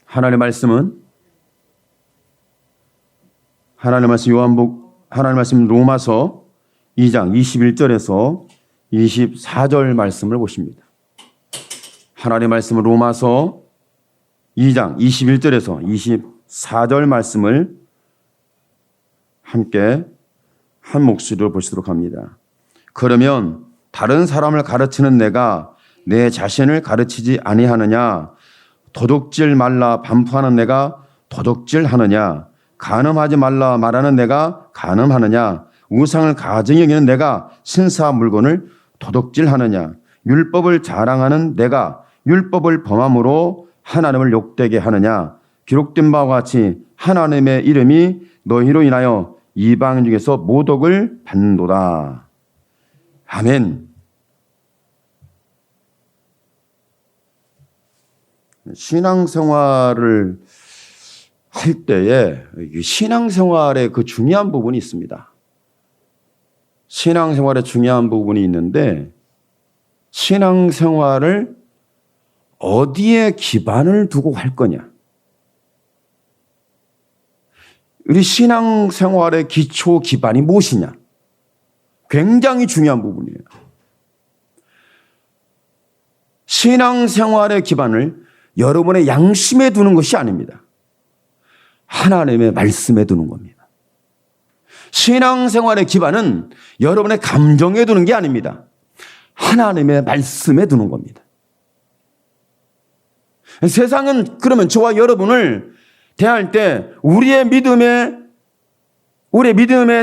하나님의 말씀은 하나님의 말씀 로마서 2장 21절에서 24절 말씀을 보십니다. 하나님의 말씀은 로마서 2장 21절에서 24절 말씀을 함께 한 목소리로 보시도록 합니다. 그러면 다른 사람을 가르치는 내가 내 자신을 가르치지 아니하느냐? 도둑질 말라 반포하는 내가 도둑질하느냐? 간음하지 말라 말하는 내가 간음하느냐? 우상을 가증히 여기는 내가 신사 물건을 도둑질하느냐? 율법을 자랑하는 내가 율법을 범함으로 하나님을 욕되게 하느냐? 기록된 바와 같이 하나님의 이름이 너희로 인하여 이방인 중에서 모독을 받는도다. 아멘. 신앙생활을 할 때에 신앙생활의 그 중요한 부분이 있습니다. 신앙생활의 중요한 부분이 있는데 신앙생활을 어디에 기반을 두고 할 거냐. 우리 신앙생활의 기초 기반이 무엇이냐. 굉장히 중요한 부분이에요. 신앙생활의 기반을 여러분의 양심에 두는 것이 아닙니다. 하나님의 말씀에 두는 겁니다. 신앙생활의 기반은 여러분의 감정에 두는 게 아닙니다. 하나님의 말씀에 두는 겁니다. 세상은 그러면 저와 여러분을 대할 때 우리의 믿음에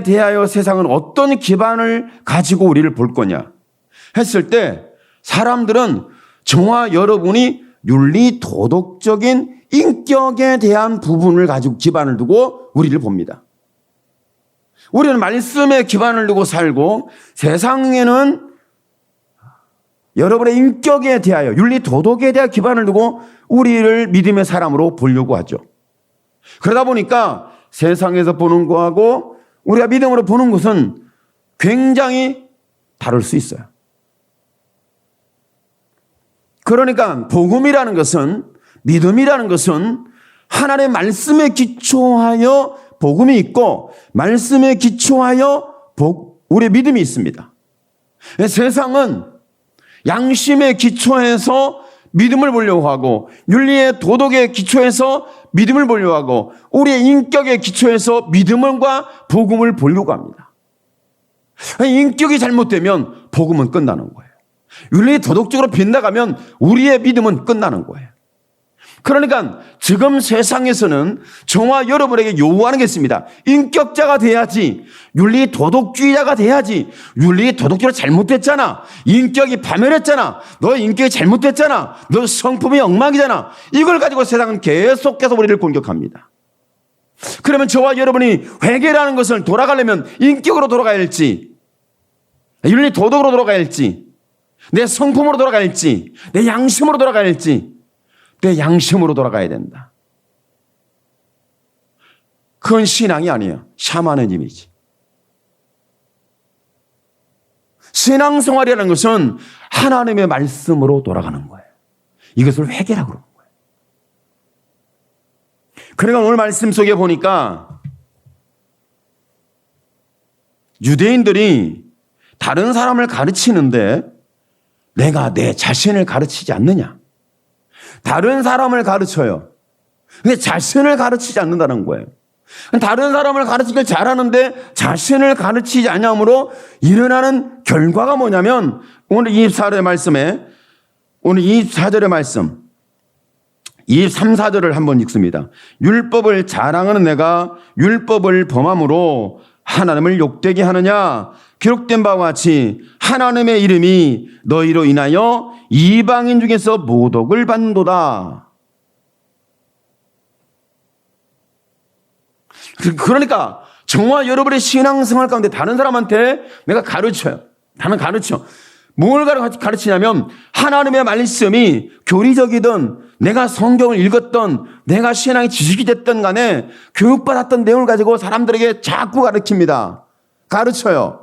대하여 세상은 어떤 기반을 가지고 우리를 볼 거냐 했을 때 사람들은 저와 여러분이 윤리 도덕적인 인격에 대한 부분을 가지고 기반을 두고 우리를 봅니다. 우리는 말씀에 기반을 두고 살고 세상에는 여러분의 인격에 대하여 윤리 도덕에 대한 기반을 두고 우리를 믿음의 사람으로 보려고 하죠. 그러다 보니까 세상에서 보는 거하고 우리가 믿음으로 보는 것은 굉장히 다를 수 있어요. 그러니까 복음이라는 것은 믿음이라는 것은 하나님의 말씀에 기초하여 복음이 있고 말씀에 기초하여 우리의 믿음이 있습니다. 세상은 양심에 기초해서 믿음을 보려고 하고 윤리의 도덕에 기초해서 믿음을 보려고 하고 우리의 인격에 기초해서 믿음과 복음을 보려고 합니다. 인격이 잘못되면 복음은 끝나는 거예요. 윤리 도덕적으로 빗나가면 우리의 믿음은 끝나는 거예요. 그러니까 지금 세상에서는 저와 여러분에게 요구하는 게 있습니다. 인격자가 돼야지, 윤리 도덕주의자가 돼야지. 윤리 도덕적으로 잘못됐잖아. 인격이 파멸했잖아. 너 인격이 잘못됐잖아. 너 성품이 엉망이잖아. 이걸 가지고 세상은 계속해서 우리를 공격합니다. 그러면 저와 여러분이 회개라는 것을 돌아가려면 인격으로 돌아가야 할지, 윤리 도덕으로 돌아가야 할지, 내 성품으로 돌아가야 할지, 내 양심으로 돌아가야 할지, 내 양심으로 돌아가야 된다. 그건 신앙이 아니에요. 샤머니즘이지. 신앙생활이라는 것은 하나님의 말씀으로 돌아가는 거예요. 이것을 회개라고 그러는 거예요. 그러니까 오늘 말씀 속에 보니까 유대인들이 다른 사람을 가르치는데 내가 내 자신을 가르치지 않느냐. 다른 사람을 가르쳐요. 근데 자신을 가르치지 않는다는 거예요. 다른 사람을 가르치길 잘하는데 자신을 가르치지 않으므로 일어나는 결과가 뭐냐면 오늘 24절의 말씀에 오늘 24절의 말씀 23, 4절을 한번 읽습니다. 율법을 자랑하는 내가 율법을 범함으로 하나님을 욕되게 하느냐. 기록된 바와 같이 하나님의 이름이 너희로 인하여 이방인 중에서 모독을 받는도다. 그러니까 저와 여러분의 신앙생활 가운데 다른 사람한테 내가 가르쳐요. 나는 가르쳐. 뭘 가르치냐면 하나님의 말씀이 교리적이든 내가 성경을 읽었던 내가 신앙의 지식이 됐던 간에 교육받았던 내용을 가지고 사람들에게 자꾸 가르칩니다. 가르쳐요.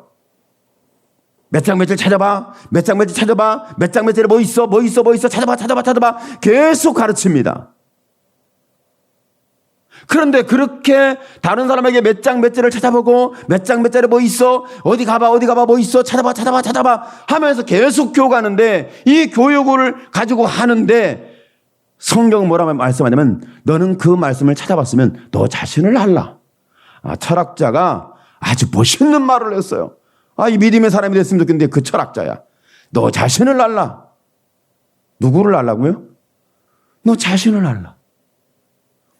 몇 장 며칠 찾아봐. 몇 장 며칠 찾아봐. 몇 장 며칠에 뭐 있어. 찾아봐. 계속 가르칩니다. 그런데 그렇게 다른 사람에게 몇 장 몇 절을 찾아보고 몇 장 몇 절에 뭐 있어? 어디 가봐 뭐 있어? 찾아봐 하면서 계속 교육하는데 이 교육을 가지고 하는데 성경은 뭐라고 말씀하냐면 너는 그 말씀을 찾아봤으면 너 자신을 알라. 철학자가 아주 멋있는 말을 했어요. 이 믿음의 사람이 됐으면 좋겠는데 그 철학자야. 너 자신을 알라. 누구를 알라고요? 너 자신을 알라.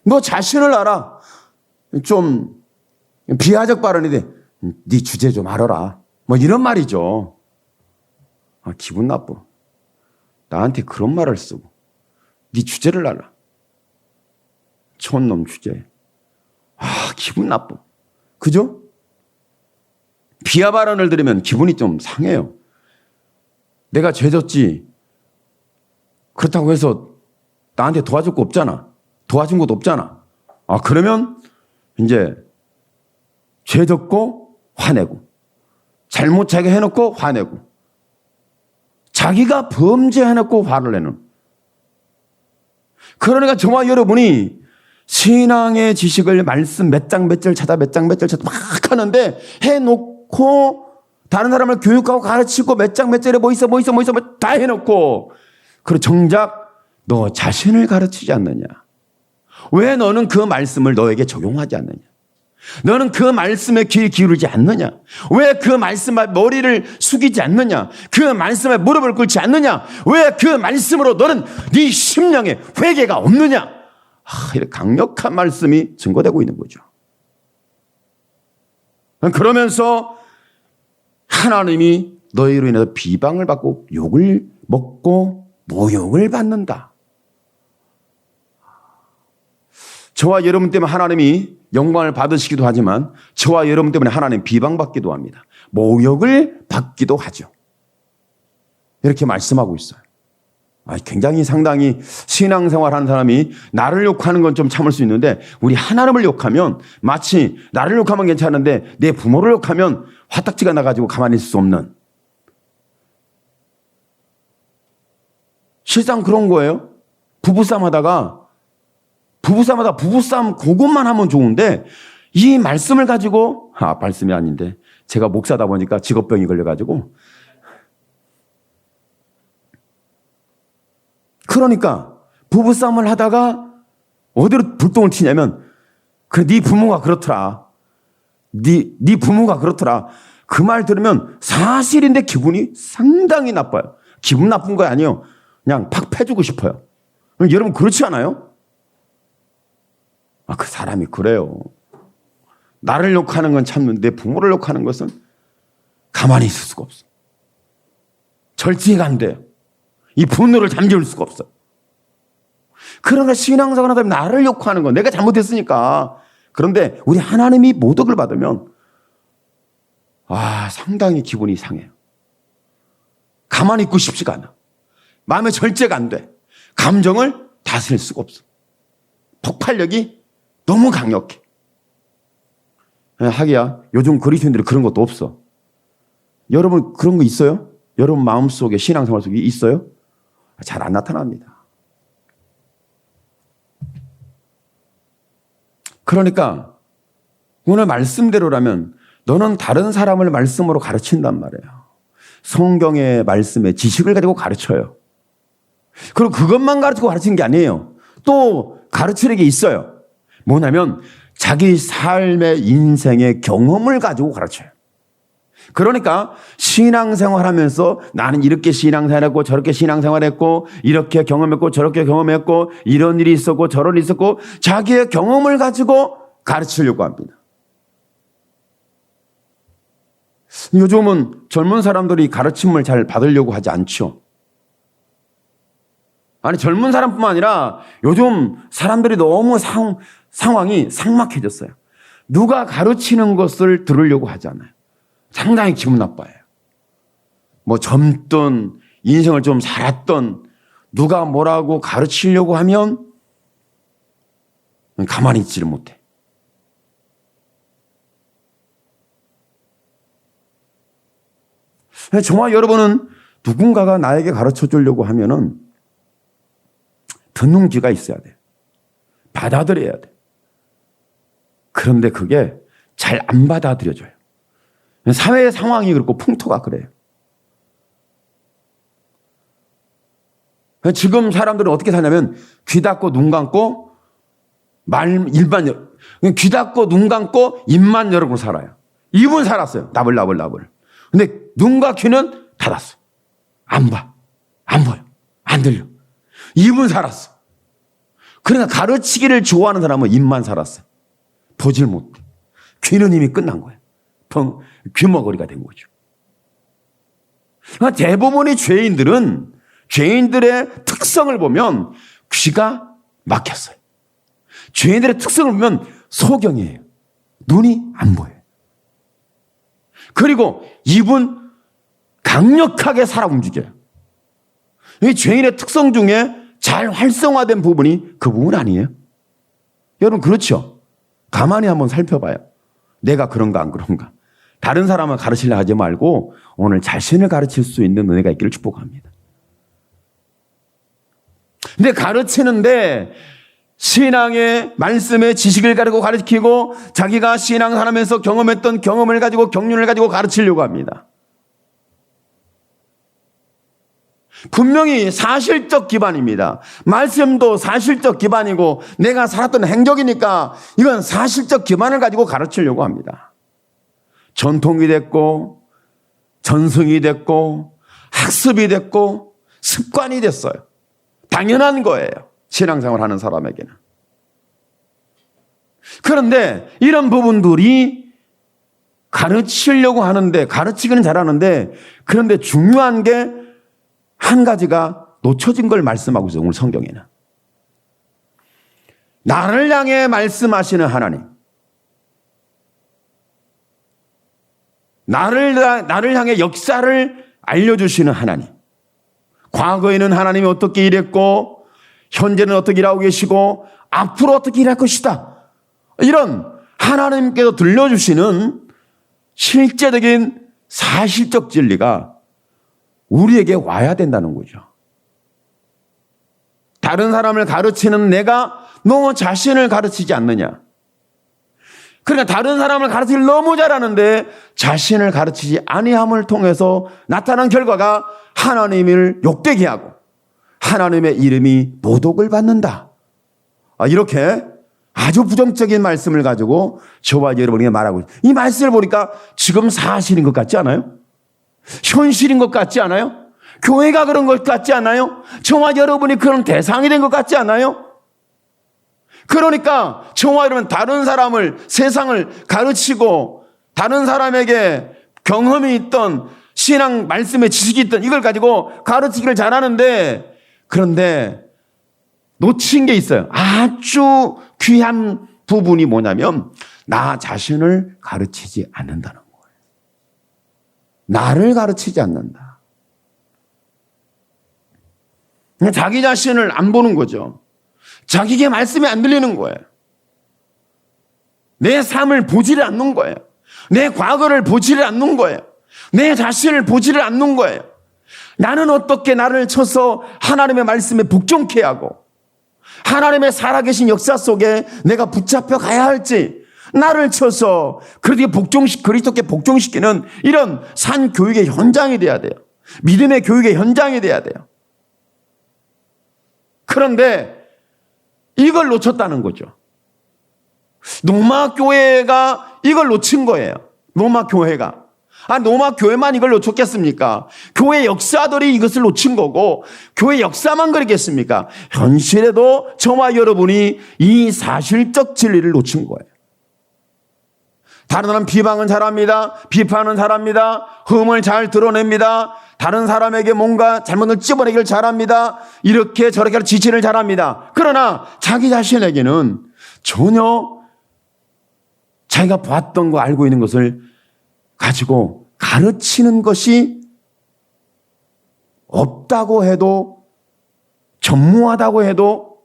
너 자신을 알아. 좀 비하적 발언인데 네 주제 좀 알아라. 뭐 이런 말이죠. 기분 나빠. 나한테 그런 말을 쓰고 네 주제를 알아. 촌놈 주제. 기분 나빠. 그죠? 비하 발언을 들으면 기분이 좀 상해요. 내가 죄졌지. 그렇다고 해서 나한테 도와줄 거 없잖아. 도와준 것도 없잖아. 그러면 이제 죄졌고 화내고 잘못 자기가 해놓고 화내고 자기가 범죄해놓고 화를 내는. 그러니까 저와 여러분이 신앙의 지식을 말씀 몇 장 몇 절 찾아 막 하는데 해놓고 다른 사람을 교육하고 가르치고 몇 장 몇 절에 뭐 있어 다 해놓고 그리고 정작 너 자신을 가르치지 않느냐. 왜 너는 그 말씀을 너에게 적용하지 않느냐? 너는 그 말씀에 귀를 기울이지 않느냐? 왜 그 말씀에 머리를 숙이지 않느냐? 그 말씀에 무릎을 꿇지 않느냐? 왜 그 말씀으로 너는 네 심령에 회개가 없느냐? 이렇게 강력한 말씀이 증거되고 있는 거죠. 그러면서 하나님이 너희로 인해서 비방을 받고 욕을 먹고 모욕을 받는다. 저와 여러분 때문에 하나님이 영광을 받으시기도 하지만 저와 여러분 때문에 하나님 비방받기도 합니다. 모욕을 받기도 하죠. 이렇게 말씀하고 있어요. 굉장히 상당히 신앙생활하는 사람이 나를 욕하는 건 좀 참을 수 있는데 우리 하나님을 욕하면 마치 나를 욕하면 괜찮은데 내 부모를 욕하면 화딱지가 나가지고 가만히 있을 수 없는. 실상 그런 거예요. 부부싸움 하다가 부부싸움 그것만 하면 좋은데 이 말씀을 가지고 말씀이 아닌데 제가 목사다 보니까 직업병이 걸려가지고 그러니까 부부싸움을 하다가 어디로 불똥을 튀냐면 그래 네 부모가 그렇더라. 네 부모가 그렇더라. 그 말 들으면 사실인데 기분이 상당히 나빠요. 기분 나쁜 거 아니에요. 그냥 팍 패주고 싶어요. 여러분 그렇지 않아요? 그 사람이 그래요. 나를 욕하는 건 참는데 부모를 욕하는 것은 가만히 있을 수가 없어. 절제가 안 돼요. 이 분노를 잠재울 수가 없어. 그러나 신앙생활 하다 보면 나를 욕하는 건 내가 잘못했으니까. 그런데 우리 하나님이 모독을 받으면 상당히 기분이 상해요. 가만히 있고 싶지가 않아. 마음의 절제가 안 돼. 감정을 다스릴 수가 없어. 폭발력이 너무 강력해. 하기야 요즘 그리스도인들이 그런 것도 없어. 여러분 그런 거 있어요? 여러분 마음속에 신앙생활 속에 있어요? 잘 안 나타납니다. 그러니까 오늘 말씀대로라면 너는 다른 사람을 말씀으로 가르친단 말이에요. 성경의 말씀에 지식을 가지고 가르쳐요. 그리고 그것만 가르치고 가르치는 게 아니에요. 또 가르치는 게 있어요. 뭐냐면 자기 삶의 인생의 경험을 가지고 가르쳐요. 그러니까 신앙생활하면서 나는 이렇게 신앙생활했고 저렇게 신앙생활했고 이렇게 경험했고 저렇게 경험했고 이런 일이 있었고 저런 일이 있었고 자기의 경험을 가지고 가르치려고 합니다. 요즘은 젊은 사람들이 가르침을 잘 받으려고 하지 않죠. 젊은 사람뿐만 아니라 요즘 사람들이 너무 상황이 삭막해졌어요. 누가 가르치는 것을 들으려고 하지 않아요. 상당히 기분 나빠요. 젊든 인생을 좀 살았던 누가 뭐라고 가르치려고 하면 가만히 있지를 못해. 저와 여러분은 누군가가 나에게 가르쳐 주려고 하면은 듣는 귀가 있어야 돼요. 받아들여야 돼. 그런데 그게 잘 안 받아들여져요. 사회 상황이 그렇고 풍토가 그래요. 지금 사람들은 어떻게 사냐면 귀 닫고 눈 감고 귀 닫고 눈 감고 입만 열고 살아요. 입은 살았어요. 나불나불. 근데 눈과 귀는 닫았어. 안 봐. 안 보여. 안 들려. 입은 살았어. 그러니까 가르치기를 좋아하는 사람은 입만 살았어. 보질 못해. 귀는 이미 끝난 거예요. 귀머거리가 된 거죠. 그러니까 대부분의 죄인들의 특성을 보면 귀가 막혔어요. 죄인들의 특성을 보면 소경이에요. 눈이 안 보여요. 그리고 입은 강력하게 살아 움직여요. 이 죄인의 특성 중에 잘 활성화된 부분이 그 부분 아니에요? 여러분 그렇죠? 가만히 한번 살펴봐요. 내가 그런가 안 그런가. 다른 사람을 가르치려 하지 말고 오늘 자신을 가르칠 수 있는 은혜가 있기를 축복합니다. 근데 가르치는데 신앙의 말씀의 지식을 가지고 가르치고 자기가 신앙하면서 경험했던 경험을 가지고 경륜을 가지고 가르치려고 합니다. 분명히 사실적 기반입니다. 말씀도 사실적 기반이고 내가 살았던 행적이니까 이건 사실적 기반을 가지고 가르치려고 합니다. 전통이 됐고 전승이 됐고 학습이 됐고 습관이 됐어요. 당연한 거예요. 신앙생활 하는 사람에게는. 그런데 이런 부분들이 가르치려고 하는데 가르치기는 잘하는데 그런데 중요한 게 한 가지가 놓쳐진 걸 말씀하고 있어요. 오늘 성경에는. 나를 향해 말씀하시는 하나님. 나를 향해 역사를 알려주시는 하나님. 과거에는 하나님이 어떻게 일했고 현재는 어떻게 일하고 계시고 앞으로 어떻게 일할 것이다. 이런 하나님께서 들려주시는 실제적인 사실적 진리가 우리에게 와야 된다는 거죠. 다른 사람을 가르치는 내가 너 자신을 가르치지 않느냐. 그러니까 다른 사람을 가르치기를 너무 잘하는데 자신을 가르치지 아니함을 통해서 나타난 결과가 하나님을 욕되게 하고 하나님의 이름이 모독을 받는다. 이렇게 아주 부정적인 말씀을 가지고 저와 여러분에게 말하고 있어요. 이 말씀을 보니까 지금 사실인 것 같지 않아요? 현실인 것 같지 않아요? 교회가 그런 것 같지 않아요? 저와 여러분이 그런 대상이 된 것 같지 않아요? 그러니까 저와 여러분 다른 사람을 세상을 가르치고 다른 사람에게 경험이 있던 신앙 말씀의 지식이 있던 이걸 가지고 가르치기를 잘하는데 그런데 놓친 게 있어요. 아주 귀한 부분이 뭐냐면 나 자신을 가르치지 않는다는 거예요. 나를 가르치지 않는다. 자기 자신을 안 보는 거죠. 자기에게 말씀이 안 들리는 거예요. 내 삶을 보지를 않는 거예요. 내 과거를 보지를 않는 거예요. 내 자신을 보지를 않는 거예요. 나는 어떻게 나를 쳐서 하나님의 말씀에 복종케 하고 하나님의 살아계신 역사 속에 내가 붙잡혀 가야 할지 나를 쳐서 그리스도께 복종시키는 이런 산 교육의 현장이 돼야 돼요. 믿음의 교육의 현장이 돼야 돼요. 그런데 이걸 놓쳤다는 거죠. 로마 교회가 이걸 놓친 거예요. 로마 교회가. 로마 교회만 이걸 놓쳤겠습니까? 교회 역사들이 이것을 놓친 거고 교회 역사만 그랬겠습니까? 현실에도 저와 여러분이 이 사실적 진리를 놓친 거예요. 다른 사람 비방은 잘합니다. 비판은 잘합니다. 흠을 잘 드러냅니다. 다른 사람에게 뭔가 잘못을 찝어내기를 잘합니다. 이렇게 저렇게 지지를 잘합니다. 그러나 자기 자신에게는 전혀 자기가 봤던 거 알고 있는 것을 가지고 가르치는 것이 없다고 해도 전무하다고 해도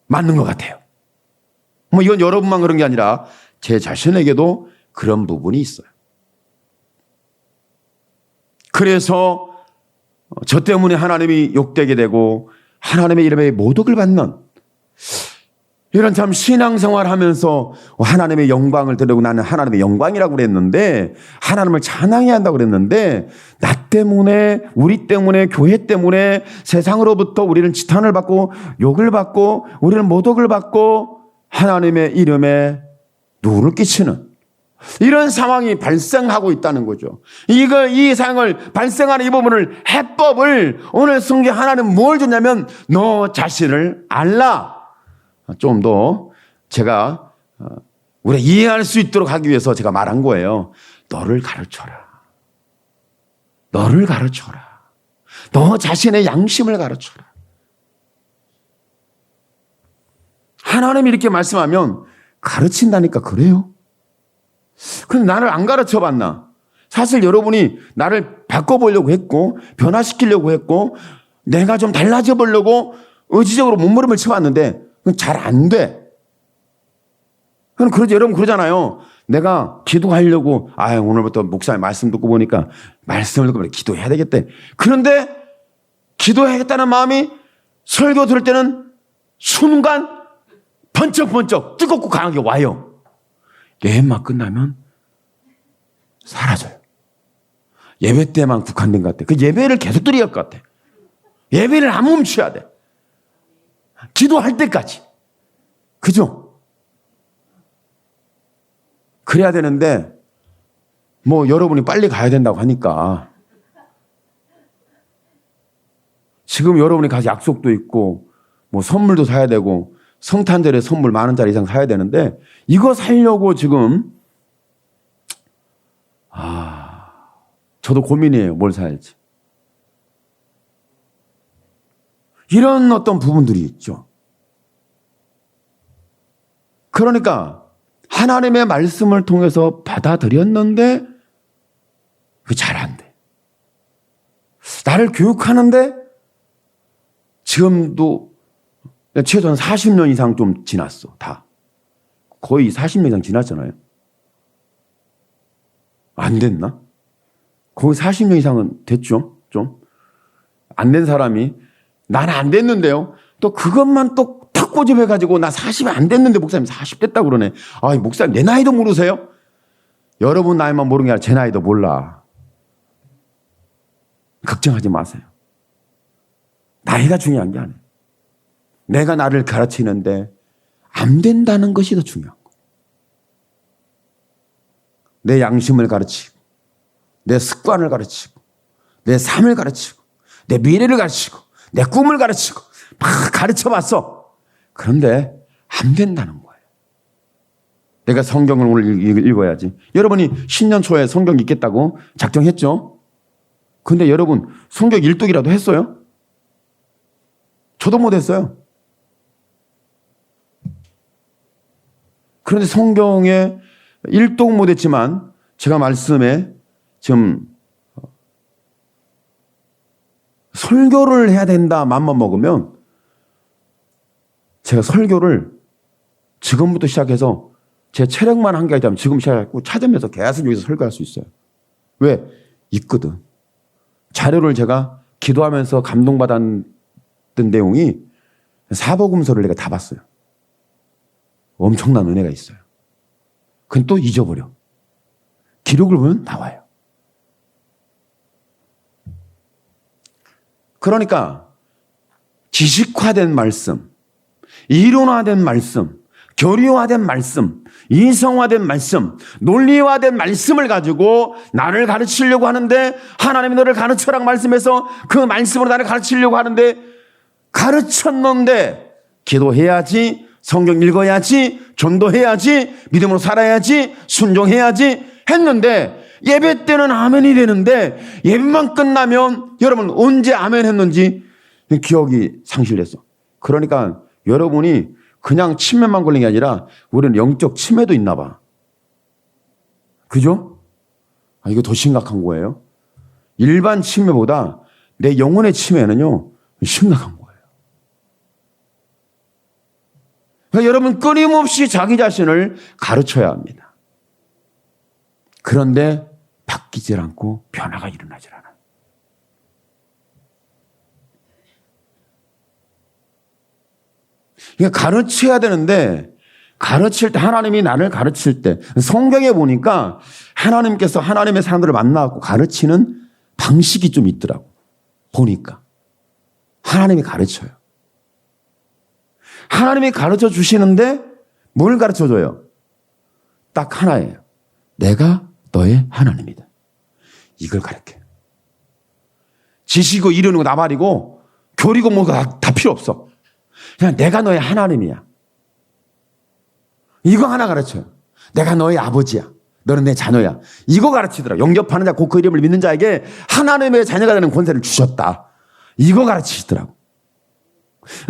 맞는 것 같아요. 이건 여러분만 그런 게 아니라 제 자신에게도 그런 부분이 있어요. 그래서 저 때문에 하나님이 욕되게 되고 하나님의 이름에 모독을 받는 이런 참 신앙생활 하면서 하나님의 영광을 드리고 나는 하나님의 영광이라고 그랬는데 하나님을 찬양해야 한다고 그랬는데 나 때문에 우리 때문에 교회 때문에 세상으로부터 우리는 지탄을 받고 욕을 받고 우리는 모독을 받고 하나님의 이름에 누를 끼치는 이런 상황이 발생하고 있다는 거죠. 이 상황을 발생하는 이 부분을 해법을 오늘 성경 하나님 뭘 줬냐면 너 자신을 알라. 좀 더 제가 우리가 이해할 수 있도록 하기 위해서 제가 말한 거예요. 너를 가르쳐라. 너를 가르쳐라. 너 자신의 양심을 가르쳐라. 하나님이 이렇게 말씀하면 가르친다니까 그래요? 근데 나를 안 가르쳐 봤나? 사실 여러분이 나를 바꿔보려고 했고 변화시키려고 했고 내가 좀 달라져 보려고 의지적으로 몸부림을 쳐봤는데 잘 안 돼. 그럼 여러분 그러잖아요. 내가 기도하려고 오늘부터 목사님 말씀 듣고 보니까 말씀을 듣고 기도해야 되겠대. 그런데 기도해야겠다는 마음이 설교 들을 때는 순간 번쩍번쩍 뜨겁고 강하게 와요. 예배만 끝나면 사라져요. 예배 때만 국한된 것 같아. 그 예배를 계속 드려야 할 것 같아. 예배를 안 멈춰야 돼. 기도할 때까지. 그죠? 그래야 되는데, 여러분이 빨리 가야 된다고 하니까. 지금 여러분이 가서 약속도 있고, 선물도 사야 되고, 성탄절에 선물 10,000원짜리 이상 사야 되는데, 이거 사려고 지금, 저도 고민이에요. 뭘 사야지. 이런 어떤 부분들이 있죠. 그러니까 하나님의 말씀을 통해서 받아들였는데 왜 잘 안 돼? 나를 교육하는데 지금도 최소한 40년 이상 좀 지났어. 다. 거의 40년 이상 지났잖아요. 안 됐나? 거의 40년 이상은 됐죠. 좀. 안 된 사람이 나는 안 됐는데요. 또 그것만 또 탁 꼬집해가지고 나 40이 안 됐는데 목사님 40 됐다고 그러네. 목사님 내 나이도 모르세요? 여러분 나이만 모르는 게 아니라 제 나이도 몰라. 걱정하지 마세요. 나이가 중요한 게 아니에요. 내가 나를 가르치는데 안 된다는 것이 더 중요한 거예요. 내 양심을 가르치고 내 습관을 가르치고 내 삶을 가르치고 내 미래를 가르치고 내 꿈을 가르치고 막 가르쳐봤어. 그런데 안 된다는 거예요. 내가 성경을 오늘 읽어야지. 여러분이 신년 초에 성경 읽겠다고 작정했죠? 근데 여러분 성경 일독이라도 했어요? 저도 못했어요. 그런데 성경에 일독 못했지만 제가 말씀에 지금 설교를 해야 된다 맘만 먹으면 제가 설교를 지금부터 시작해서 제 체력만 한계가 있다면 지금 시작하고 찾으면서 계속 여기서 설교할 수 있어요. 왜? 있거든. 자료를 제가 기도하면서 감동받았던 내용이 사복음서를 내가 다 봤어요. 엄청난 은혜가 있어요. 그건 또 잊어버려. 기록을 보면 나와요. 그러니까 지식화된 말씀, 이론화된 말씀, 교리화된 말씀, 이성화된 말씀, 논리화된 말씀을 가지고 나를 가르치려고 하는데 하나님이 너를 가르쳐라고 말씀해서 그 말씀으로 나를 가르치려고 하는데 가르쳤는데 기도해야지, 성경 읽어야지, 전도해야지, 믿음으로 살아야지, 순종해야지 했는데 예배 때는 아멘이 되는데 예배만 끝나면 여러분 언제 아멘 했는지 기억이 상실됐어. 그러니까 여러분이 그냥 치매만 걸린 게 아니라 우리는 영적 치매도 있나 봐. 그죠? 이거 더 심각한 거예요. 일반 치매보다 내 영혼의 치매는요 심각한 거예요. 그러니까 여러분 끊임없이 자기 자신을 가르쳐야 합니다. 그런데 바뀌질 않고 변화가 일어나질 않아요. 그러니까 가르쳐야 되는데 가르칠 때 하나님이 나를 가르칠 때 성경에 보니까 하나님께서 하나님의 사람들을 만나고 가르치는 방식이 좀 있더라고. 보니까 하나님이 가르쳐요. 하나님이 가르쳐 주시는데 뭘 가르쳐 줘요? 딱 하나예요. 내가 너의 하나님이다. 이걸 가르쳐요. 지시고 이르는 거 나발이고 교리고 뭐가 다 필요 없어. 그냥 내가 너의 하나님이야. 이거 하나 가르쳐요. 내가 너의 아버지야. 너는 내 자녀야. 이거 가르치더라. 영접하는 자, 곧 그 이름을 믿는 자에게 하나님의 자녀가 되는 권세를 주셨다. 이거 가르치시더라고.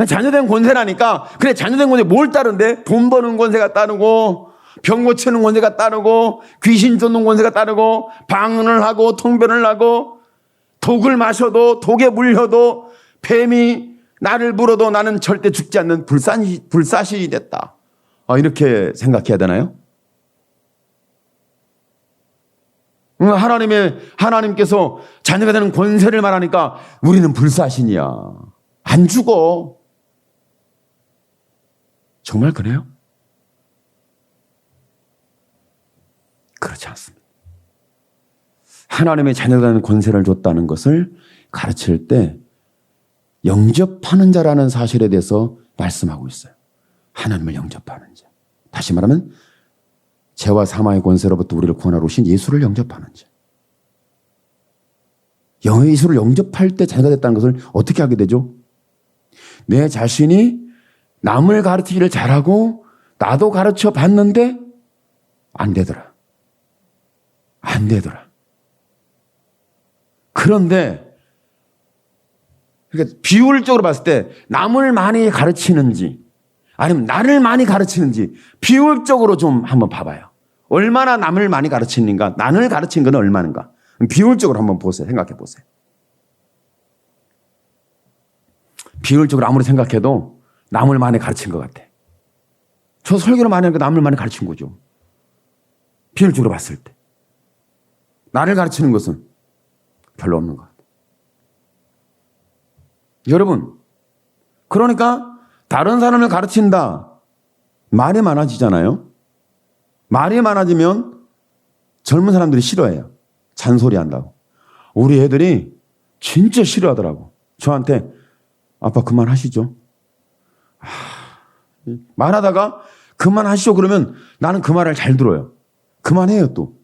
자녀된 권세라니까, 그래, 자녀된 권세 뭘 따른대? 돈 버는 권세가 따르고, 병 고치는 권세가 따르고, 귀신 쫓는 권세가 따르고, 방언을 하고, 통변을 하고, 독을 마셔도, 독에 물려도, 뱀이 나를 물어도 나는 절대 죽지 않는 불사신이 됐다. 이렇게 생각해야 되나요? 하나님께서 자녀가 되는 권세를 말하니까 우리는 불사신이야. 안 죽어. 정말 그래요? 그렇지 않습니다. 하나님의 자녀가 되는 권세를 줬다는 것을 가르칠 때 영접하는 자라는 사실에 대해서 말씀하고 있어요. 하나님을 영접하는 자. 다시 말하면 죄와 사망의 권세로부터 우리를 구원하러 오신 예수를 영접하는 자. 예수를 영접할 때 자녀가 됐다는 것을 어떻게 하게 되죠? 내 자신이 남을 가르치기를 잘하고 나도 가르쳐 봤는데 안 되더라. 안 되더라. 그런데 그러니까 비율적으로 봤을 때 남을 많이 가르치는지 아니면 나를 많이 가르치는지 비율적으로 좀 한번 봐봐요. 얼마나 남을 많이 가르치는가, 나를 가르치는 건 얼마인가. 비율적으로 한번 보세요. 생각해 보세요. 비율적으로 아무리 생각해도 남을 많이 가르친 것 같아. 저 설교를 많이 하니까 남을 많이 가르친 거죠. 비율적으로 봤을 때. 나를 가르치는 것은 별로 없는 것 같아요. 여러분, 그러니까 다른 사람을 가르친다. 말이 많아지잖아요. 말이 많아지면 젊은 사람들이 싫어해요. 잔소리 한다고. 우리 애들이 진짜 싫어하더라고. 저한테 아빠 그만하시죠. 말하다가 그만하시죠 그러면 나는 그 말을 잘 들어요. 그만해요 또.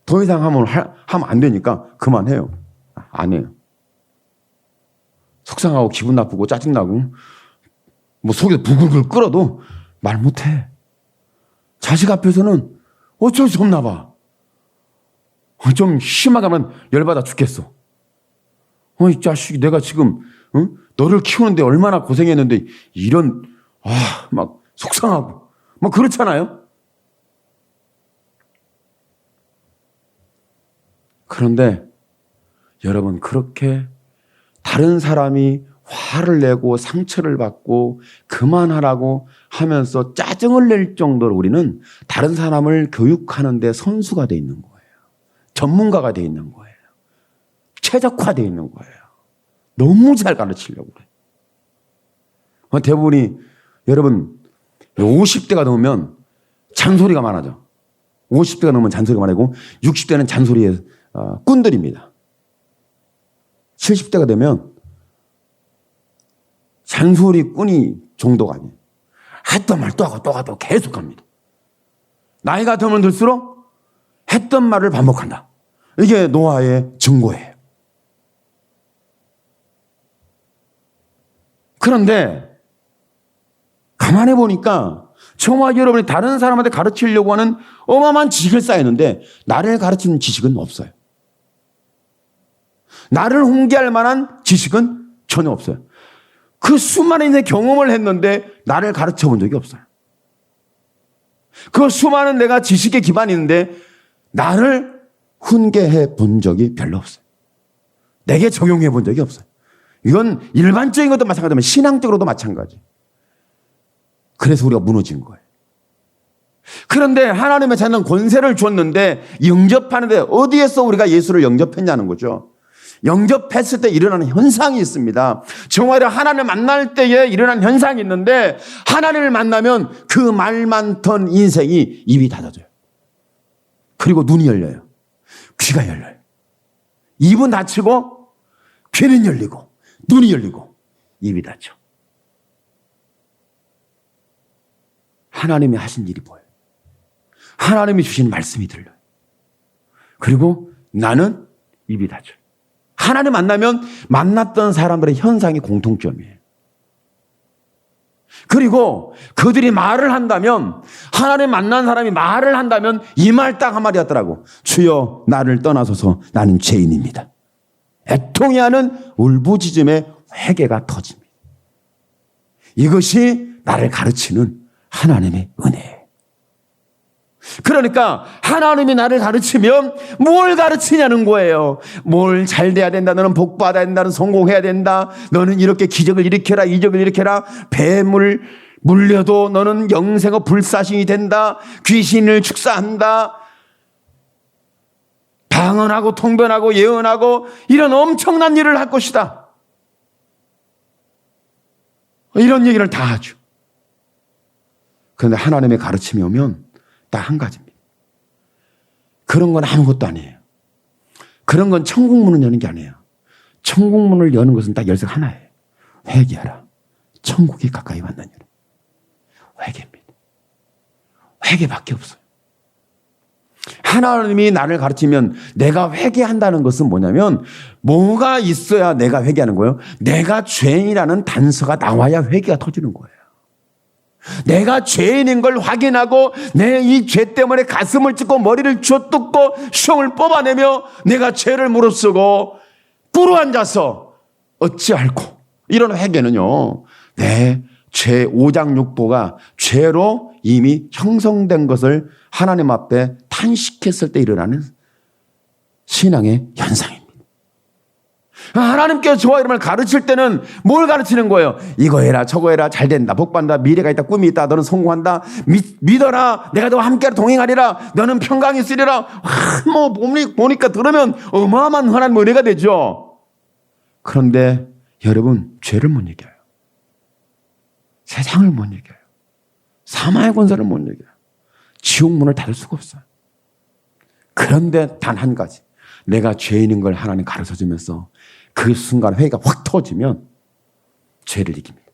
더 이상 하면 안 되니까 그만해요. 안 해요. 속상하고 기분 나쁘고 짜증나고 뭐 속에서 부글글 끓어도 말 못해. 자식 앞에서는 어쩔 수 없나 봐. 좀 심하게 하면 열받아 죽겠어. 이 자식이 내가 지금 너를 키우는데 얼마나 고생했는데 이런 막 속상하고 막 그렇잖아요. 그런데 여러분 그렇게 다른 사람이 화를 내고 상처를 받고 그만하라고 하면서 짜증을 낼 정도로 우리는 다른 사람을 교육하는 데 선수가 돼 있는 거예요. 전문가가 돼 있는 거예요. 최적화되어 있는 거예요. 너무 잘 가르치려고 그래. 대부분이 여러분 50대가 넘으면 잔소리가 많아져. 50대가 넘으면 잔소리가 많아지고 60대는 잔소리의 꾼들입니다. 70대가 되면 잔소리꾼이 정도가 아니에요. 했던 말 또 하고 또 하고 계속 합니다. 나이가 들면 들수록 했던 말을 반복한다. 이게 노화의 증거예요. 그런데 가만히 보니까 저와 여러분이 다른 사람한테 가르치려고 하는 어마어마한 지식을 쌓였는데 나를 가르치는 지식은 없어요. 나를 홍계할 만한 지식은 전혀 없어요. 그 수많은 인생의 경험을 했는데 나를 가르쳐 본 적이 없어요. 그 수많은 내가 지식에 기반이 있는데 나를 훈계해 본 적이 별로 없어요. 내게 적용해 본 적이 없어요. 이건 일반적인 것도 마찬가지지만 신앙적으로도 마찬가지. 그래서 우리가 무너진 거예요. 그런데 하나님의 자녀는 권세를 줬는데 영접하는데 어디에서 우리가 예수를 영접했냐는 거죠. 영접했을 때 일어나는 현상이 있습니다. 정말 하나님을 만날 때에 일어나는 현상이 있는데 하나님을 만나면 그 말 많던 인생이 입이 닫아져요. 그리고 눈이 열려요. 귀가 열려요. 입은 닫히고 귀는 열리고 눈이 열리고 입이 닫혀. 하나님이 하신 일이 보여요. 하나님이 주신 말씀이 들려요. 그리고 나는 입이 닫혀요. 하나님 만나면 만났던 사람들의 현상이 공통점이에요. 그리고 그들이 말을 한다면, 하나님 만난 사람이 말을 한다면 이 말 딱 한마디 하더라고. 주여 나를 떠나소서 나는 죄인입니다. 애통해하는 울부짖음의 회개가 터집니다. 이것이 나를 가르치는 하나님의 은혜예요. 그러니까 하나님이 나를 가르치면 뭘 가르치냐는 거예요. 뭘 잘 돼야 된다. 너는 복받아야 된다. 너는 성공해야 된다. 너는 이렇게 기적을 일으켜라. 이적을 일으켜라. 뱀을 물려도 너는 영생의 불사신이 된다. 귀신을 축사한다. 방언하고 통변하고 예언하고 이런 엄청난 일을 할 것이다. 이런 얘기를 다 하죠. 그런데 하나님의 가르침이 오면 딱 한 가지입니다. 그런 건 아무것도 아니에요. 그런 건 천국문을 여는 게 아니에요. 천국문을 여는 것은 딱 열쇠가 하나예요. 회개하라. 천국이 가까이 왔느니라. 회개입니다. 회개밖에 없어요. 하나님이 나를 가르치면 내가 회개한다는 것은 뭐냐면 뭐가 있어야 내가 회개하는 거예요? 내가 죄인이라는 단서가 나와야 회개가 터지는 거예요. 내가 죄인인 걸 확인하고 내 이 죄 때문에 가슴을 찢고 머리를 쥐어뜯고 흉을 뽑아내며 내가 죄를 무릅쓰고 꿇어 앉아서 어찌할꼬 이런 회개는요, 내 죄 5장 6보가 죄로 이미 형성된 것을 하나님 앞에 탄식했을 때 일어나는 신앙의 현상입니다. 하나님께서 저와 여러분을 가르칠 때는 뭘 가르치는 거예요? 이거 해라 저거 해라 잘 된다 복받는다 미래가 있다 꿈이 있다 너는 성공한다 믿어라 내가 너와 함께 동행하리라 너는 평강이 있으리라. 뭐 보니까 들으면 어마어마한 하나님 은혜가 되죠. 그런데 여러분 죄를 못 이겨요. 세상을 못 이겨요. 사망의 권세를 못 이겨요. 지옥 문을 닫을 수가 없어요. 그런데 단 한 가지, 내가 죄인인 걸 하나님 가르쳐주면서 그 순간 회개가 확 터지면 죄를 이깁니다.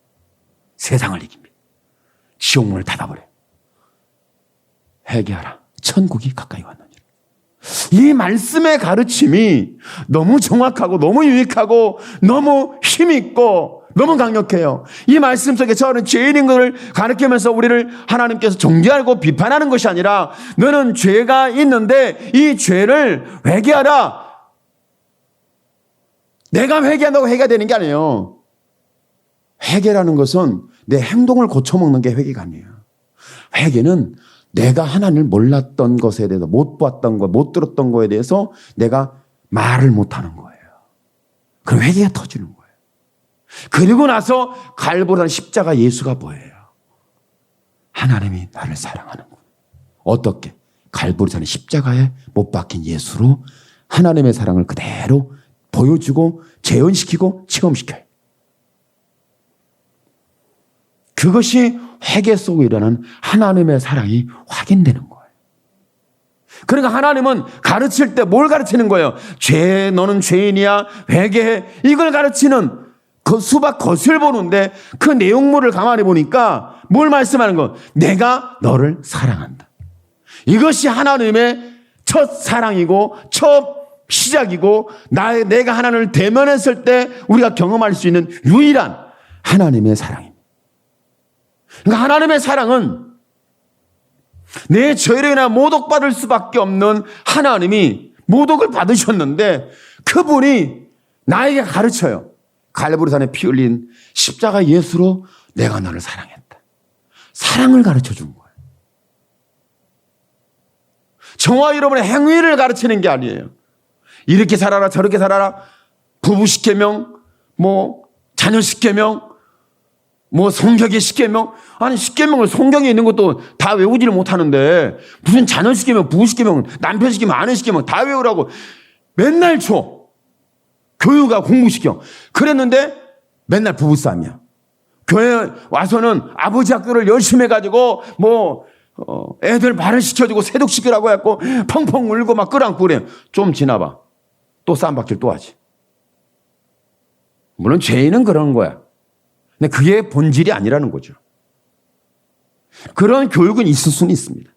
세상을 이깁니다. 지옥 문을 닫아버려요. 회개하라. 천국이 가까이 왔느니라. 이 말씀의 가르침이 너무 정확하고 너무 유익하고 너무 힘있고 너무 강력해요. 이 말씀 속에 저는 죄인인 것을 가르치면서 우리를 하나님께서 정죄하고 비판하는 것이 아니라 너는 죄가 있는데 이 죄를 회개하라. 내가 회개한다고 회개가 되는 게 아니에요. 회개라는 것은 내 행동을 고쳐먹는 게 회개가 아니에요. 회개는 내가 하나님을 몰랐던 것에 대해서 못 봤던 것, 못 들었던 것에 대해서 내가 말을 못하는 거예요. 그럼 회개가 터지는 거예요. 그리고 나서 갈보리산 십자가 예수가 뭐예요? 하나님이 나를 사랑하는구나. 어떻게? 갈보리산의 십자가에 못 박힌 예수로 하나님의 사랑을 그대로 보여주고 재현시키고 체험시켜요. 그것이 회개 속에 일어나는 하나님의 사랑이 확인되는 거예요. 그러니까 하나님은 가르칠 때 뭘 가르치는 거예요? 너는 죄인이야 회개해 이걸 가르치는 그 수박 겉을 보는데 그 내용물을 가만히 보니까 뭘 말씀하는 거? 내가 너를 사랑한다. 이것이 하나님의 첫 사랑이고 첫 시작이고 내가 하나님을 대면했을 때 우리가 경험할 수 있는 유일한 하나님의 사랑입니다. 그러니까 하나님의 사랑은 내 죄로 인해 모독받을 수밖에 없는 하나님이 모독을 받으셨는데 그분이 나에게 가르쳐요. 갈보리산에 피 흘린 십자가 예수로 내가 너를 사랑했다. 사랑을 가르쳐 준 거예요. 저와 여러분의 행위를 가르치는 게 아니에요. 이렇게 살아라 저렇게 살아라 부부 10계명 자녀 10계명 성격의 10계명 아니 10계명을 성경에 있는 것도 다 외우지를 못하는데 무슨 자녀 10계명 부부 10계명 남편 10계명 아내 10계명 다 외우라고 맨날 줘. 교육하고 공부시켜. 그랬는데 맨날 부부싸움이야. 교회 와서는 아버지 학교를 열심히 해가지고 애들 발을 시켜주고 세독시키라고 해갖고 펑펑 울고 막 끌어안고 그래. 좀 지나봐. 또 싸움박질 또 하지. 물론 죄인은 그런 거야. 근데 그게 본질이 아니라는 거죠. 그런 교육은 있을 수는 있습니다.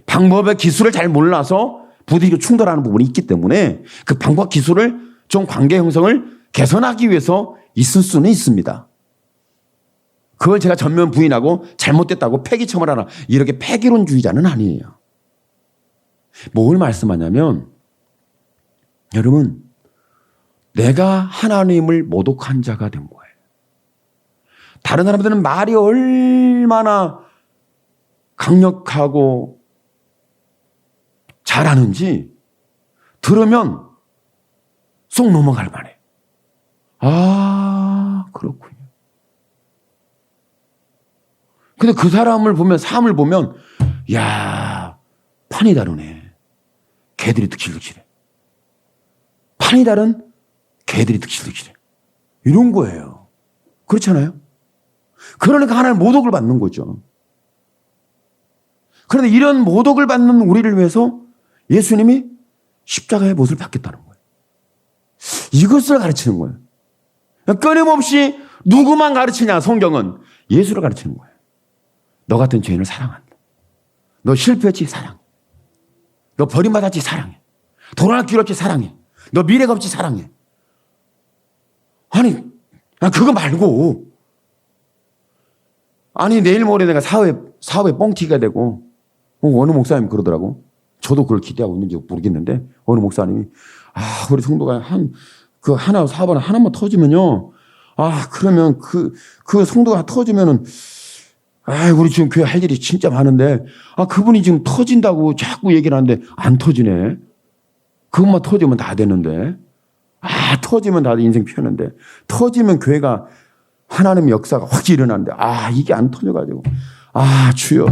방법의 기술을 잘 몰라서 부딪히고 충돌하는 부분이 있기 때문에 그 방법 기술을 좀 관계 형성을 개선하기 위해서 있을 수는 있습니다. 그걸 제가 전면 부인하고 잘못됐다고 폐기처벌 하나 이렇게 폐기론주의자는 아니에요. 뭘 말씀하냐면 여러분 내가 하나님을 모독한 자가 된 거예요. 다른 사람들은 말이 얼마나 강력하고 잘하는지 들으면 쏙 넘어갈 만해. 아, 그렇군요. 근데 그 사람을 보면, 삶을 보면, 야, 판이 다르네. 개들이 득실득실해. 판이 다른 개들이 득실득실해. 이런 거예요. 그렇잖아요? 그러니까 하나님 모독을 받는 거죠. 그런데 이런 모독을 받는 우리를 위해서 예수님이 십자가의 못을 받겠다는 거예요. 이것을 가르치는 거예요. 끊임없이 누구만 가르치냐, 성경은? 예수를 가르치는 거예요. 너 같은 죄인을 사랑한다. 너 실패했지? 사랑해. 너 버림받았지? 사랑해. 돌아갈 길 없지? 사랑해. 너 미래가 없지? 사랑해. 아니, 그거 말고. 아니, 내일 모레 내가 사업에 뻥튀기가 되고, 어느 목사님이 그러더라고. 저도 그걸 기대하고 있는지 모르겠는데, 어느 목사님이, 우리 성도가 사업 하나만 터지면요. 그러면 그 성도가 터지면은, 우리 지금 교회 할 일이 진짜 많은데, 그분이 지금 터진다고 자꾸 얘기를 하는데, 안 터지네. 그것만 터지면 다 되는데, 터지면 다 인생 피하는데, 터지면 교회가 하나님의 역사가 확 일어나는데, 이게 안 터져가지고, 주여.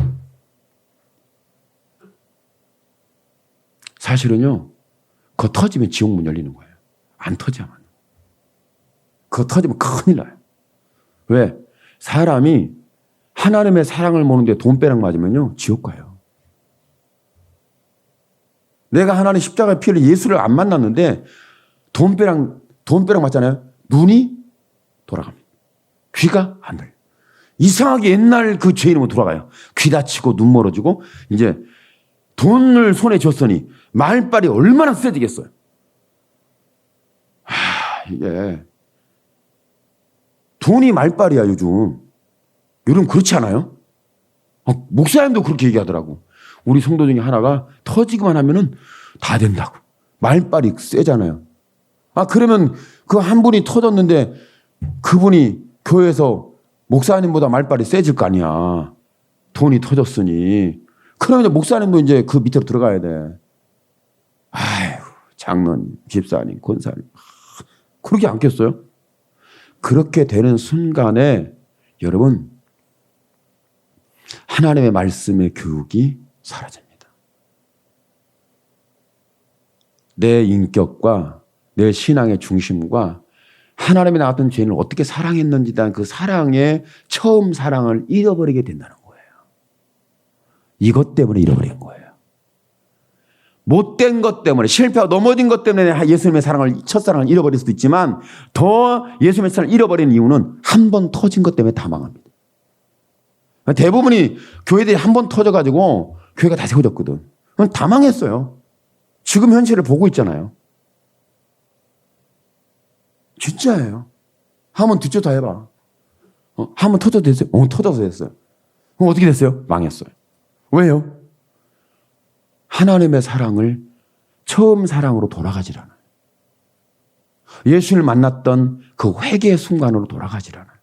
사실은요, 그거 터지면 지옥문 열리는 거예요. 안 터지면. 그거 터지면 큰일 나요. 왜? 사람이 하나님의 사랑을 모는데 돈벼락 맞으면요, 지옥 가요. 내가 하나님 십자가의 피를 예수를 안 만났는데 돈벼락 맞잖아요. 눈이 돌아갑니다. 귀가 안 들려요. 이상하게 옛날 그 죄 이름으로 돌아가요. 귀 다치고 눈 멀어지고 이제 돈을 손에 줬으니 말빨이 얼마나 세지겠어요. 이게 돈이 말빨이야 요즘. 요즘 그렇지 않아요? 목사님도 그렇게 얘기하더라고. 우리 성도 중에 하나가 터지기만 하면은 다 된다고. 말빨이 세잖아요. 그러면 그 한 분이 터졌는데 그분이 교회에서 목사님보다 말빨이 세질 거 아니야. 돈이 터졌으니. 그러면 이제 목사님도 이제 그 밑으로 들어가야 돼. 장로님, 집사님, 권사님. 그렇게 않겠어요? 그렇게 되는 순간에 여러분, 하나님의 말씀의 교육이 사라집니다. 내 인격과 내 신앙의 중심과 하나님이 나 같은 죄인을 어떻게 사랑했는지에 대한 그 사랑의 처음 사랑을 잃어버리게 된다는 거예요. 이것 때문에 잃어버린 거예요. 못된 것 때문에, 실패하고 넘어진 것 때문에 예수님의 첫사랑을 잃어버릴 수도 있지만 더 예수님의 사랑을 잃어버린 이유는 한 번 터진 것 때문에 다 망합니다. 대부분이 교회들이 한 번 터져가지고 교회가 다 세워졌거든. 다 망했어요. 지금 현실을 보고 있잖아요. 진짜예요. 한번 뒤쫓아 해봐. 한번 터져도 됐어요? 터져서 됐어요. 그럼 어떻게 됐어요? 망했어요. 왜요? 하나님의 사랑을 처음 사랑으로 돌아가질 않아요. 예수를 만났던 그 회개의 순간으로 돌아가질 않아요.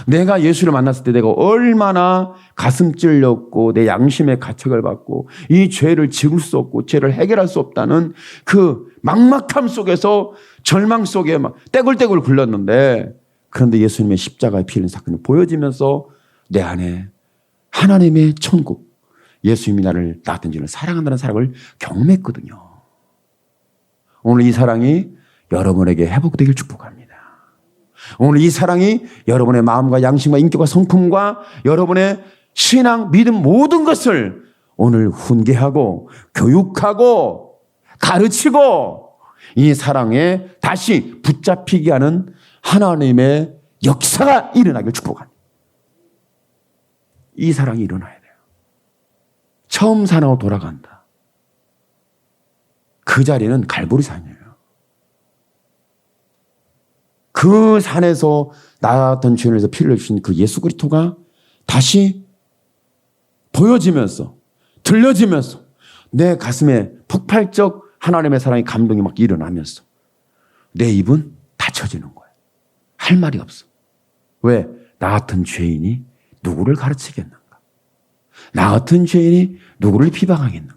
내가 예수를 만났을 때 내가 얼마나 가슴 찔렸고 내 양심의 가책을 받고 이 죄를 지울 수 없고 죄를 해결할 수 없다는 그 막막함 속에서 절망 속에 막 떼굴떼굴 굴렀는데, 그런데 예수님의 십자가의 피 흘린 사건이 보여지면서 내 안에 하나님의 천국, 예수님이 나를 나 같은 죄인을 사랑한다는 사랑을 경험했거든요. 오늘 이 사랑이 여러분에게 회복되길 축복합니다. 오늘 이 사랑이 여러분의 마음과 양심과 인격과 성품과 여러분의 신앙, 믿음 모든 것을 오늘 훈계하고 교육하고 가르치고 이 사랑에 다시 붙잡히게 하는 하나님의 역사가 일어나길 축복합니다. 이 사랑이 일어나야 돼요. 처음 산으로 돌아간다. 그 자리는 갈보리 산이에요. 그 산에서 나았던 죄인에서 피를 흘리신 그 예수 그리스도가 다시 보여지면서 들려지면서 내 가슴에 폭발적 하나님의 사랑의 감동이 막 일어나면서 내 입은 닫혀지는 거예요. 할 말이 없어. 왜? 나 같은 죄인이 누구를 가르치겠는가? 나 같은 죄인이 누구를 비방하겠는가?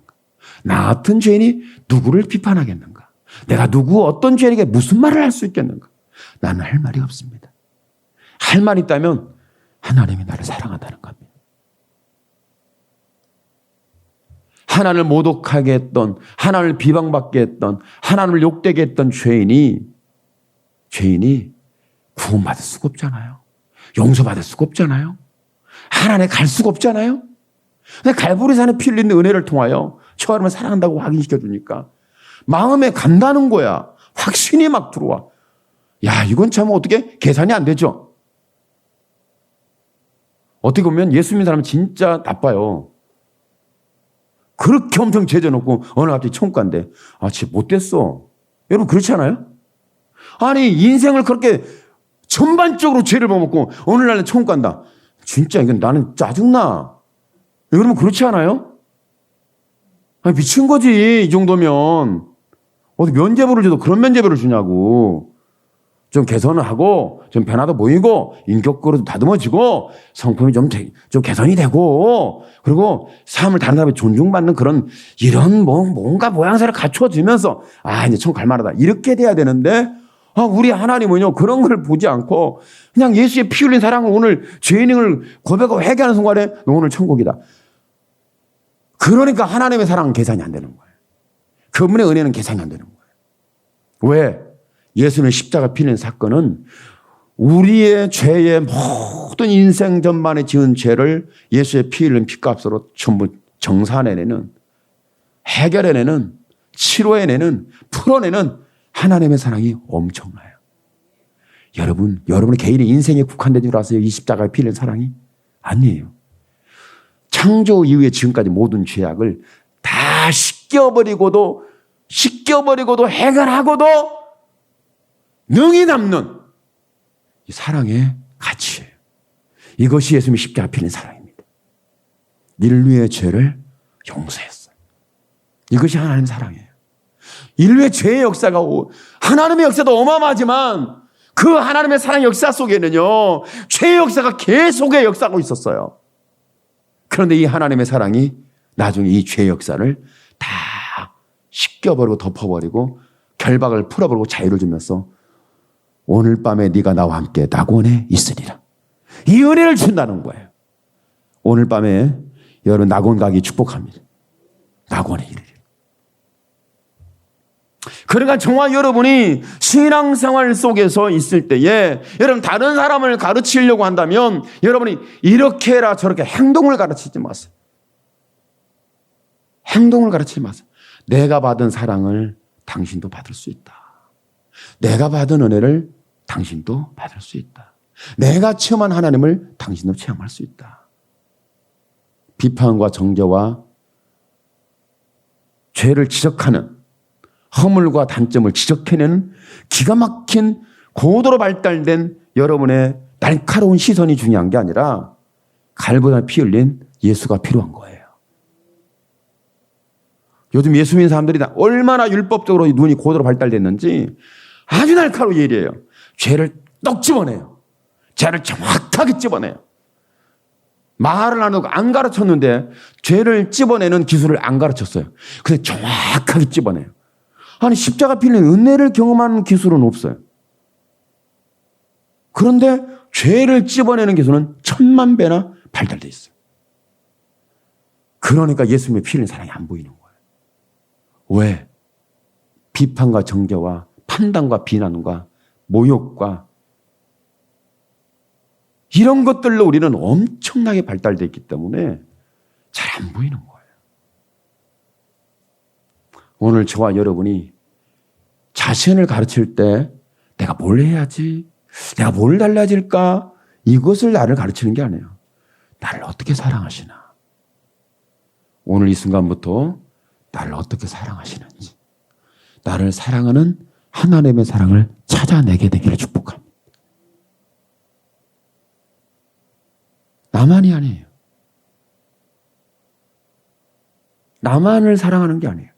나 같은 죄인이 누구를 비판하겠는가? 내가 누구 어떤 죄인에게 무슨 말을 할 수 있겠는가? 나는 할 말이 없습니다. 할 말이 있다면 하나님이 나를 사랑한다는 겁니다. 하나님을 모독하게 했던, 하나님을 비방받게 했던, 하나님을 욕되게 했던 죄인이 구원받을 수가 없잖아요. 용서받을 수가 없잖아요. 하나님에 갈 수가 없잖아요. 근데 갈보리산에 피 흘리는 은혜를 통하여 저 하나님을 사랑한다고 확인시켜 주니까 마음에 간다는 거야. 확신이 막 들어와. 야, 이건 참 어떻게 계산이 안 되죠? 어떻게 보면 예수 믿는 사람은 진짜 나빠요. 그렇게 엄청 죄져놓고 어느 날 갑자기 천국 간대. 아, 진짜 못됐어. 여러분 그렇지 않아요? 아니 인생을 그렇게 전반적으로 죄를 범했고 어느 날은 천국 간다. 진짜 이건 나는 짜증나. 여러분 그렇지 않아요? 아니, 미친 거지. 이 정도면 어디 면죄부를 줘도 그런 면죄부를 주냐고. 좀 개선을 하고 좀 변화도 보이고 인격적으로도 다듬어지고 성품이 좀 개선이 되고 그리고 삶을 다른 사람이 존중받는 그런 이런 뭔가 모양새를 갖춰지면서 아 이제 천국 갈 만하다 이렇게 돼야 되는데 우리 하나님은요 그런 걸 보지 않고 그냥 예수의 피 흘린 사랑을 오늘 죄인을 고백하고 회개하는 순간에 너 오늘 천국이다. 그러니까 하나님의 사랑은 계산이 안 되는 거예요. 그분의 은혜는 계산이 안 되는 거예요. 왜? 예수님의 십자가 피는 사건은 우리의 죄의 모든 인생 전반에 지은 죄를 예수의 피 흘린 피값으로 전부 정산해내는, 해결해내는, 치료해내는, 풀어내는 하나님의 사랑이 엄청나요. 여러분의 개인의 인생에 국한된 줄 아세요? 이 십자가에 피 흘린 사랑이? 아니에요. 창조 이후에 지금까지 모든 죄악을 다 씻겨버리고도 해결하고도 능히 남는 이 사랑의 가치예요. 이것이 예수님의 십자가 피는 사랑입니다. 인류의 죄를 용서했어요. 이것이 하나님의 사랑이에요. 인류의 죄의 역사가 하나님의 역사도 어마어마하지만 그 하나님의 사랑 역사 속에는요 죄의 역사가 계속의 역사하고 있었어요. 그런데 이 하나님의 사랑이 나중에 이 죄의 역사를 다 씻겨버리고 덮어버리고 결박을 풀어버리고 자유를 주면서 오늘 밤에 네가 나와 함께 낙원에 있으리라. 이 은혜를 준다는 거예요. 오늘 밤에 여러분 낙원 가기 축복합니다. 낙원에 이르리라. 그러니까 정말 여러분이 신앙생활 속에서 있을 때에 여러분 다른 사람을 가르치려고 한다면 여러분이 이렇게 해라 저렇게 행동을 가르치지 마세요. 행동을 가르치지 마세요. 내가 받은 사랑을 당신도 받을 수 있다. 내가 받은 은혜를 당신도 받을 수 있다. 내가 체험한 하나님을 당신도 체험할 수 있다. 비판과 정죄와 죄를 지적하는 허물과 단점을 지적해내는 기가 막힌 고도로 발달된 여러분의 날카로운 시선이 중요한 게 아니라 갈보다 피 흘린 예수가 필요한 거예요. 요즘 예수 믿는 사람들이 얼마나 율법적으로 눈이 고도로 발달됐는지 아주 날카로운 예리해요. 죄를 떡 집어내요. 죄를 정확하게 집어내요. 말을 안 하고 안 가르쳤는데 죄를 집어내는 기술을 안 가르쳤어요. 근데 정확하게 집어내요. 아니 십자가 피는 은혜를 경험하는 기술은 없어요. 그런데 죄를 집어내는 기술은 1000만 배나 발달돼 있어요. 그러니까 예수님의 피 흘린 사랑이 안 보이는 거예요. 왜? 비판과 정죄와 판단과 비난과 모욕과 이런 것들로 우리는 엄청나게 발달되어 있기 때문에 잘 안 보이는 거예요. 오늘 저와 여러분이 자신을 가르칠 때 내가 뭘 해야지? 내가 뭘 달라질까? 이것을 나를 가르치는 게 아니에요. 나를 어떻게 사랑하시나? 오늘 이 순간부터 나를 어떻게 사랑하시는지, 나를 사랑하는 하나님의 사랑을 찾아내게 되기를 축복합니다. 나만이 아니에요. 나만을 사랑하는 게 아니에요.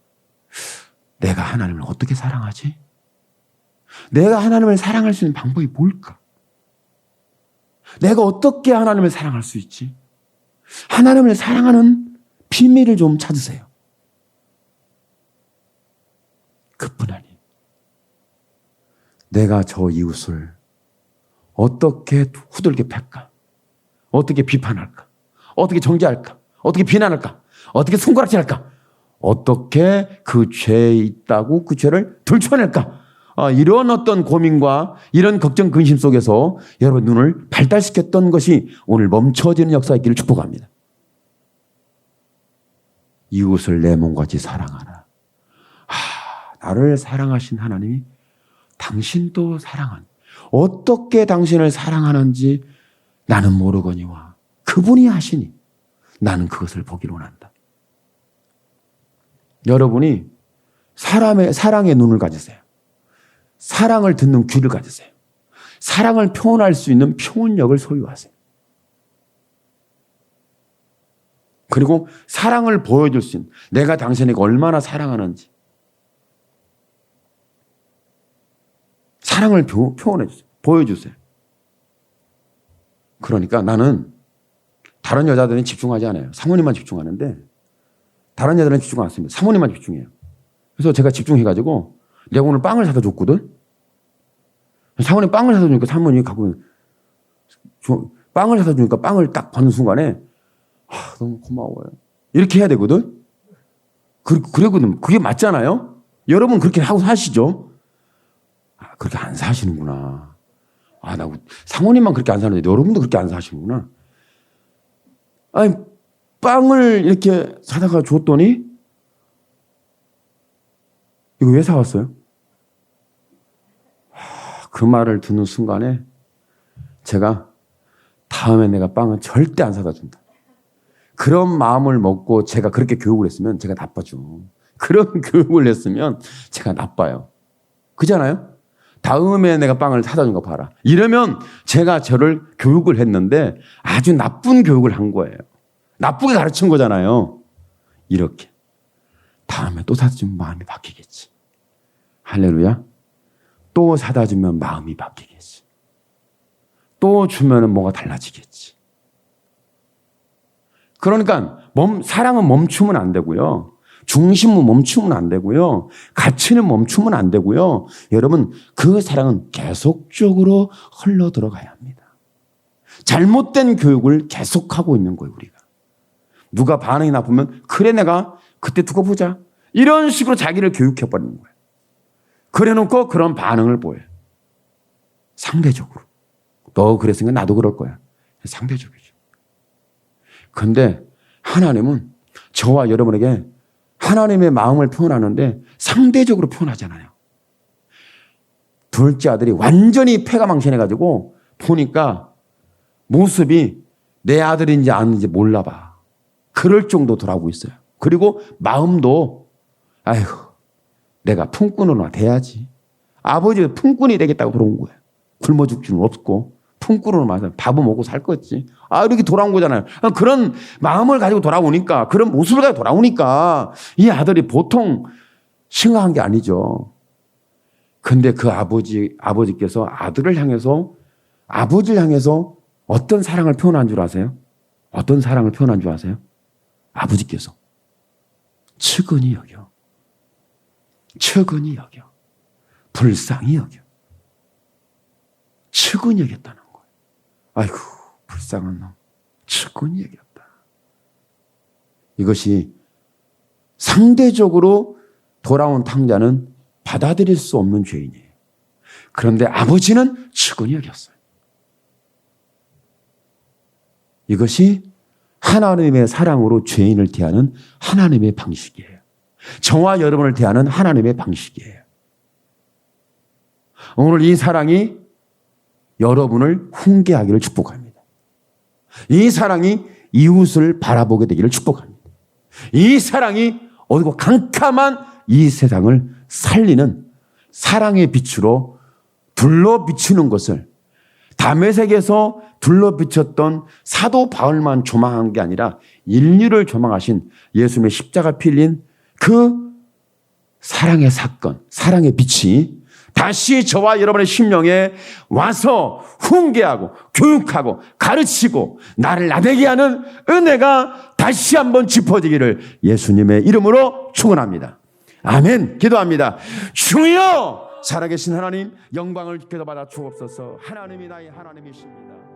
내가 하나님을 어떻게 사랑하지? 내가 하나님을 사랑할 수 있는 방법이 뭘까? 내가 어떻게 하나님을 사랑할 수 있지? 하나님을 사랑하는 비밀을 좀 찾으세요. 그뿐 아니에요. 내가 저 이웃을 어떻게 후들겨 팰까? 어떻게 비판할까? 어떻게 정죄할까? 어떻게 비난할까? 어떻게 손가락질할까? 어떻게 그 죄에 있다고 그 죄를 들춰낼까? 이런 어떤 고민과 이런 걱정, 근심 속에서 여러분 눈을 발달시켰던 것이 오늘 멈춰지는 역사이기를 축복합니다. 이웃을 내 몸같이 사랑하라. 나를 사랑하신 하나님이 당신도 사랑한, 어떻게 당신을 사랑하는지 나는 모르거니와 그분이 하시니 나는 그것을 보기를 원한다. 여러분이 사랑의 눈을 가지세요. 사랑을 듣는 귀를 가지세요. 사랑을 표현할 수 있는 표현력을 소유하세요. 그리고 사랑을 보여줄 수 있는, 내가 당신에게 얼마나 사랑하는지 사랑을 표현해 주세요. 보여주세요. 그러니까 나는 다른 여자들은 집중하지 않아요. 사모님만 집중하는데 다른 여자들은 집중 안 했습니다. 사모님만 집중해요. 그래서 제가 집중해가지고 내가 오늘 빵을 사다 줬거든. 사모님 빵을 사다 주니까 사모님이 갖고 빵을 사다 주니까 빵을 딱 받는 순간에 너무 고마워요. 이렇게 해야 되거든. 그러거든. 그게 맞잖아요. 여러분 그렇게 하고 사시죠. 그렇게 안 사시는구나. 나 사모님만 그렇게 안 사는데 여러분도 그렇게 안 사시는구나. 아니, 빵을 이렇게 사다가 줬더니 이거 왜 사왔어요? 그 말을 듣는 순간에 제가 다음에 내가 빵은 절대 안 사다 준다. 그런 마음을 먹고 제가 그렇게 교육을 했으면 제가 나빠죠. 그런 교육을 했으면 제가 나빠요. 그잖아요? 다음에 내가 빵을 사다 준 거 봐라. 이러면 제가 저를 교육을 했는데 아주 나쁜 교육을 한 거예요. 나쁘게 가르친 거잖아요. 이렇게. 다음에 또 사다 주면 마음이 바뀌겠지. 할렐루야. 또 사다 주면 마음이 바뀌겠지. 또 주면은 뭐가 달라지겠지. 그러니까 사랑은 멈추면 안 되고요. 중심은 멈추면 안 되고요. 가치는 멈추면 안 되고요. 여러분, 그 사랑은 계속적으로 흘러 들어가야 합니다. 잘못된 교육을 계속하고 있는 거예요, 우리가. 누가 반응이 나쁘면 그래 내가 그때 두고 보자. 이런 식으로 자기를 교육해버리는 거예요. 그래놓고 그런 반응을 보여요. 상대적으로. 너 그랬으니까 나도 그럴 거야. 상대적이죠. 그런데 하나님은 저와 여러분에게 하나님의 마음을 표현하는데 상대적으로 표현하잖아요. 둘째 아들이 완전히 패가 망신해가지고 보니까 모습이 내 아들인지 아닌지 몰라봐. 그럴 정도 돌아오고 있어요. 그리고 마음도 내가 품꾼으로 돼야지. 아버지가 품꾼이 되겠다고 들어온 거예요. 굶어 죽을 수는 없고 품꾼으로 맞아 밥은 먹고 살 거지. 이렇게 돌아온 거잖아요. 그런 마음을 가지고 돌아오니까, 그런 모습을 가지고 돌아오니까 이 아들이 보통 심각한 게 아니죠. 근데 그 아버지께서 아들을 향해서, 아버지를 향해서 어떤 사랑을 표현한 줄 아세요? 어떤 사랑을 표현한 줄 아세요? 아버지께서 측은히 여겨, 측은히 여겨, 불쌍히 여겨, 측은히 여겼다는 거예요. 아이고, 불쌍한 놈, 측은히 여겼다. 이것이 상대적으로 돌아온 탕자는 받아들일 수 없는 죄인이에요. 그런데 아버지는 측은히 여겼어요. 이것이 하나님의 사랑으로 죄인을 대하는 하나님의 방식이에요. 저와 여러분을 대하는 하나님의 방식이에요. 오늘 이 사랑이 여러분을 훈계하기를 축복합니다. 이 사랑이 이웃을 바라보게 되기를 축복합니다. 이 사랑이 어디고 캄캄한 이 세상을 살리는 사랑의 빛으로 둘러 비추는 것을 다메섹에서 둘러 비쳤던 사도 바울만 조망한 게 아니라 인류를 조망하신 예수님의 십자가 필린 그 사랑의 사건, 사랑의 빛이 다시 저와 여러분의 심령에 와서 훈계하고 교육하고 가르치고 나를 나대게 하는 은혜가 다시 한번 짚어지기를 예수님의 이름으로 축원합니다. 아멘. 기도합니다. 주여 살아계신 하나님 영광을 받아 주옵소서. 하나님이 나의 하나님이십니다.